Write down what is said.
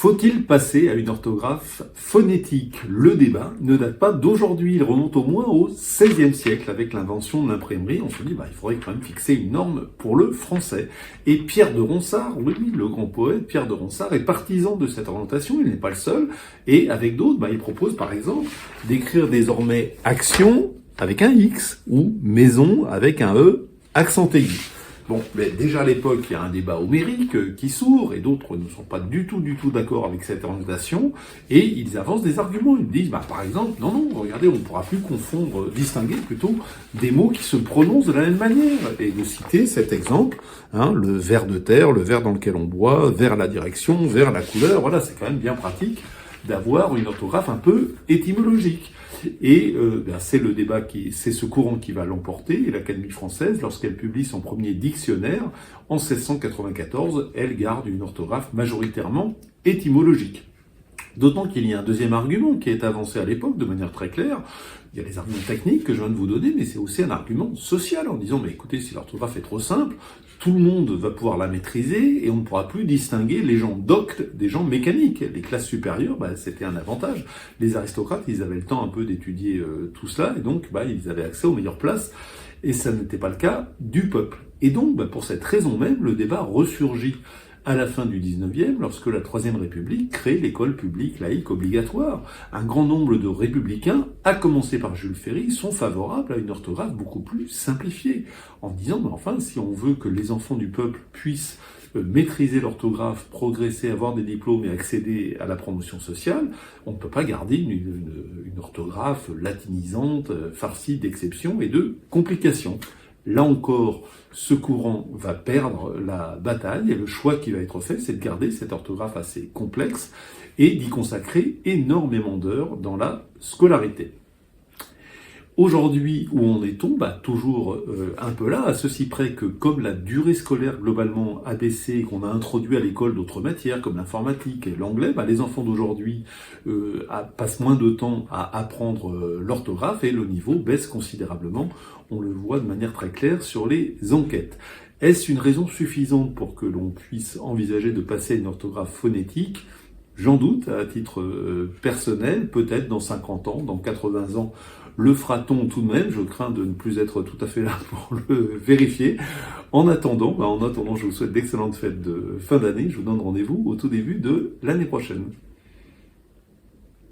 Faut-il passer à une orthographe phonétique? Le débat ne date pas d'aujourd'hui, il remonte au moins au XVIe siècle avec l'invention de l'imprimerie. On se dit, il faudrait quand même fixer une norme pour le français. Et Pierre de Ronsard, oui, le grand poète Pierre de Ronsard est partisan de cette orientation, il n'est pas le seul. Et avec d'autres, il propose par exemple d'écrire désormais action avec un X ou maison avec un E accent aigu. Bon, mais déjà à l'époque, il y a un débat homérique qui s'ouvre et d'autres ne sont pas du tout d'accord avec cette orientation et ils avancent des arguments. Ils disent, par exemple, non, regardez, on ne pourra plus distinguer plutôt des mots qui se prononcent de la même manière. Et vous citez cet exemple, le ver de terre, le verre dans lequel on boit, vers la direction, vers la couleur. Voilà, c'est quand même bien pratique d'avoir une orthographe un peu étymologique. Et c'est le débat c'est ce courant qui va l'emporter. Et l'Académie française, lorsqu'elle publie son premier dictionnaire en 1694, elle garde une orthographe majoritairement étymologique. D'autant qu'il y a un deuxième argument qui est avancé à l'époque de manière très claire. Il y a les arguments techniques que je viens de vous donner, mais c'est aussi un argument social en disant, écoutez, si l'orthographe est trop simple, tout le monde va pouvoir la maîtriser et on ne pourra plus distinguer les gens doctes des gens mécaniques. Les classes supérieures, c'était un avantage. Les aristocrates, ils avaient le temps un peu d'étudier tout cela et donc ils avaient accès aux meilleures places et ça n'était pas le cas du peuple. Et donc, pour cette raison même, le débat ressurgit à la fin du 19e, lorsque la Troisième République crée l'école publique laïque obligatoire. Un grand nombre de républicains, à commencer par Jules Ferry, sont favorables à une orthographe beaucoup plus simplifiée, en disant, si on veut que les enfants du peuple puissent maîtriser l'orthographe, progresser, avoir des diplômes et accéder à la promotion sociale, on ne peut pas garder une orthographe latinisante, farcie d'exceptions et de complications. Là encore, ce courant va perdre la bataille et le choix qui va être fait, c'est de garder cette orthographe assez complexe et d'y consacrer énormément d'heures dans la scolarité. Aujourd'hui, où en est-on? Toujours un peu là, à ceci près que comme la durée scolaire globalement a baissé et qu'on a introduit à l'école d'autres matières comme l'informatique et l'anglais, les enfants d'aujourd'hui passent moins de temps à apprendre l'orthographe et le niveau baisse considérablement. On le voit de manière très claire sur les enquêtes. Est-ce une raison suffisante pour que l'on puisse envisager de passer à une orthographe phonétique? J'en doute, à titre personnel, peut-être dans 50 ans, dans 80 ans, le fera-t-on tout de même? Je crains de ne plus être tout à fait là pour le vérifier. En attendant, je vous souhaite d'excellentes fêtes de fin d'année. Je vous donne rendez-vous au tout début de l'année prochaine.